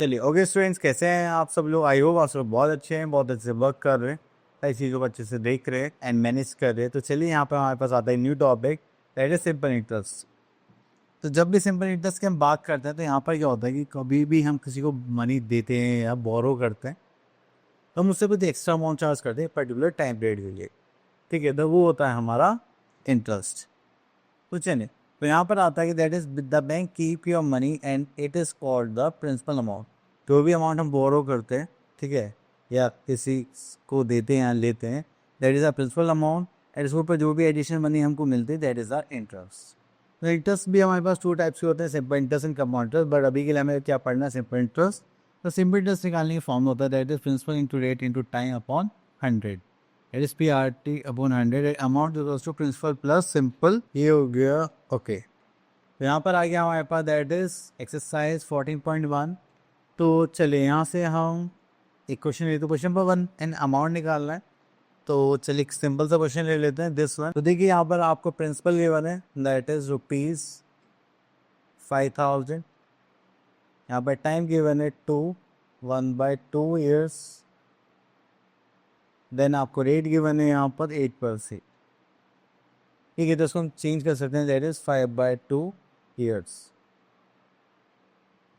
चलिए okay students, कैसे हैं आप सब लोग? आई होप आप सब बहुत अच्छे हैं, बहुत अच्छे से वर्क कर रहे हैं, सारी चीज़ों को अच्छे से देख रहे हैं एंड मैनेज कर रहे हैं। तो चलिए यहाँ पर हमारे पास आता है new topic, that is simple interest. तो जब भी सिंपल इंटरेस्ट की हम बात करते हैं तो यहाँ पर क्या होता है कि कभी भी हम किसी को मनी देते हैं या बोरो करते हैं तो हम उससे कुछ एक्स्ट्रा अमाउंट चार्ज करते हैं पर्टिकुलर टाइम पीरियड के लिए। ठीक है, तो वो होता है हमारा इंटरेस्ट। तो चलिए, तो यहाँ पर आता है कि that is the bank keep your money and it is called the principal amount. जो भी अमाउंट हम बोरो करते हैं, ठीक है, या किसी को देते हैं या लेते हैं, that is the principal amount. And इसके ऊपर जो भी एडिशनल मनी हमको मिलती है दैट इज द इंटरेस्ट। तो इंटरेस्ट भी हमारे पास टू टाइप्स के होते हैं, simple interest and compound interest. But अभी के लिए हमें क्या पढ़ना है? Simple interest. तो सिंपल इंटरेस्ट निकालने की फॉर्म होता है that is principal into rate into time upon 100। It is PRT upon 100 amount equals to principal plus simple. ये हो गया ओके। तो यहाँ पर आ गया हमारे पास दैट इज एक्सरसाइज 14.1। तो चलिए यहाँ से हम एक क्वेश्चन ले, तो क्वेश्चन नंबर 1 एन अमाउंट निकालना है। तो चलिए एक सिंपल सा क्वेश्चन ले लेते हैं, दिस वन। तो देखिए यहाँ पर आपको प्रिंसिपल गिवन है दैट इज ₹5000। यहाँ पर टाइम गिवन है 1/2 ईयर्स। देन आपको रेट गिवन है यहाँ पर 8%। ठीक है, तो इसको हम चेंज कर सकते हैं, दैट इज 5/2 ईयर्स।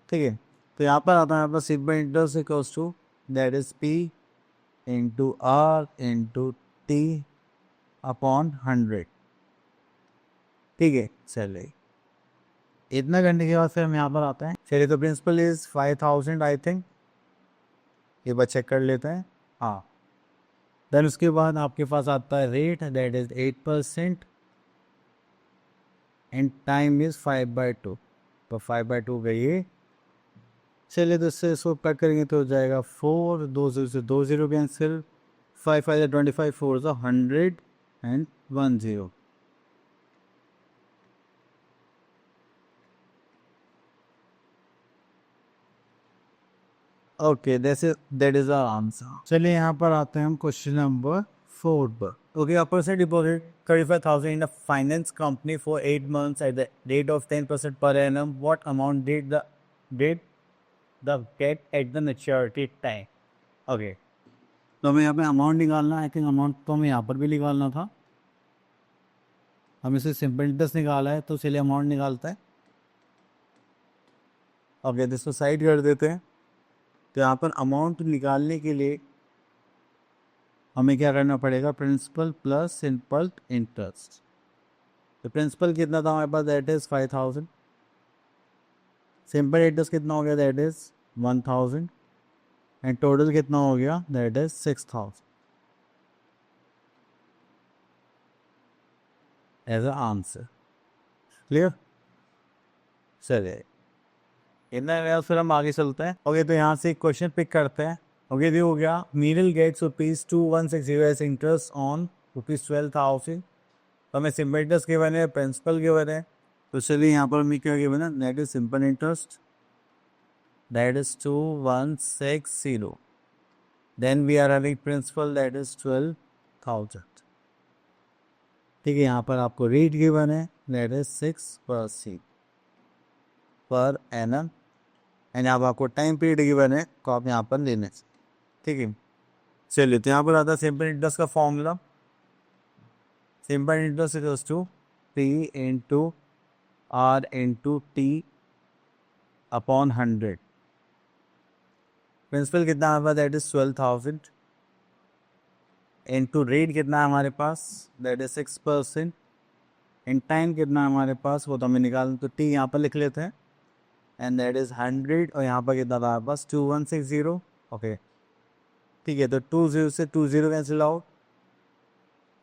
ठीक है, तो यहाँ पर आता है हमारे पास simple interest equals to that is P into R into T upon 100। ठीक है, चलिए इतना करने के बाद फिर हम यहाँ पर आते हैं। चलिए, तो प्रिंसिपल इज 5000 आई थिंक, ये बात चेक कर लेते हैं। हाँ, देन उसके बाद आपके पास आता है rate that is 8% and time is 5/2। तो 5/2 का ये, चलिए तो इससे इसको पैक करेंगे तो हो जाएगा 4, 2 0 से 2 0 cancel, 5 5 25, 4 100 and 1 0। Okay, that is our answer. चलिए यहाँ पर आते हैं हम क्वेश्चन नंबर 4 पर। ओके, अपर से deposit 35,000 in a finance company for 8 months at the rate of 10% per annum. What amount did the get at the maturity time? Okay, तो हमें यहाँ पे अमाउंट निकालना है। आई थिंक अमाउंट तो हमें यहाँ पर भी निकालना था, हम इसे सिंपल इंटरेस्ट निकाला है तो चलिए अमाउंट निकालता है। ओके, तो इसको साइड कर देते हैं। तो यहाँ पर अमाउंट निकालने के लिए हमें क्या करना पड़ेगा? Principal plus simple interest. तो प्रिंसिपल कितना था हमारे पास? That is 5000। सिंपल इंटरेस्ट कितना हो गया? दैट इज 1000 एंड टोटल कितना हो गया? That is 6000 as a answer. Clear? चलिए इतना फिर हम आगे चलते हैं। ओके, तो यहाँ से एक क्वेश्चन पिक करते हैं। ओके, ये हो गया मीरल गेट्स ₹2160 एज इंटरेस्ट ऑन ₹12,000। तो हमें सिंपल इंटरेस्ट गिवन है, प्रिंसिपल गिवन है। तो चलिए यहाँ पर हमें क्या गिवन है? That is simple interest that is 2160। Then we are having principal that is 12,000। ठीक है, यहाँ पर आपको रेट गिवन है that is 6% per annum and यहाँ पर आपको टाइम पीरियड गिवन है तो आप यहाँ पर लेने। ठीक है, चलिए तो यहाँ पर आता है सिंपल इंटरेस्ट का formula. Simple interest equals to P into R into T upon 100। Principal कितना हमारे पास? दैट इज 12,000 इंटू रेट कितना है हमारे पास? That is 6%। इन टाइम कितना है हमारे पास? वो तो हमें निकाल, तो T यहाँ पर लिख लेते हैं एंड दैट इज 100। और यहाँ पर कितना था हमारे पास? 2160। ओके, ठीक है, तो 20 से 20 कैंसिल आउट।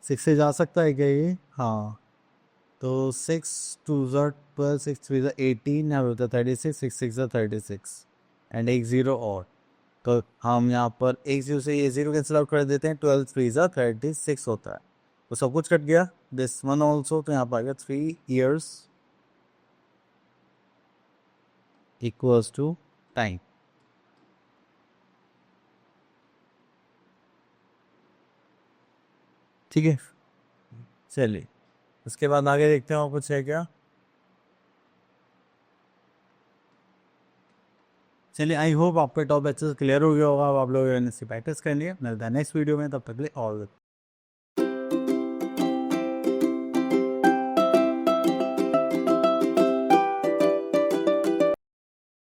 6 से जा सकता है क्या ये? हाँ, तो 6 2 12 6 3 18 यहाँ होता है 36, 6 6 36 एंड एक 0 और। तो हम यहाँ पर एक 0 से ये 0 कैंसिल आउट कर देते हैं, 12 3 36 होता है। तो सब कुछ कट गया, दिस वन ऑल्सो। तो यहाँ पर आ गया 3 years इक्वल्स टू टाइम। ठीक है, चलिए उसके बाद आगे देखते हैं और कुछ है क्या। चलिए, आई होप आपका टॉप अच्छे से क्लियर हो गया होगा। अब आप लोग प्रैक्टिस कर लिए। मिलता है नेक्स्ट वीडियो में, तब तक के लिए ऑल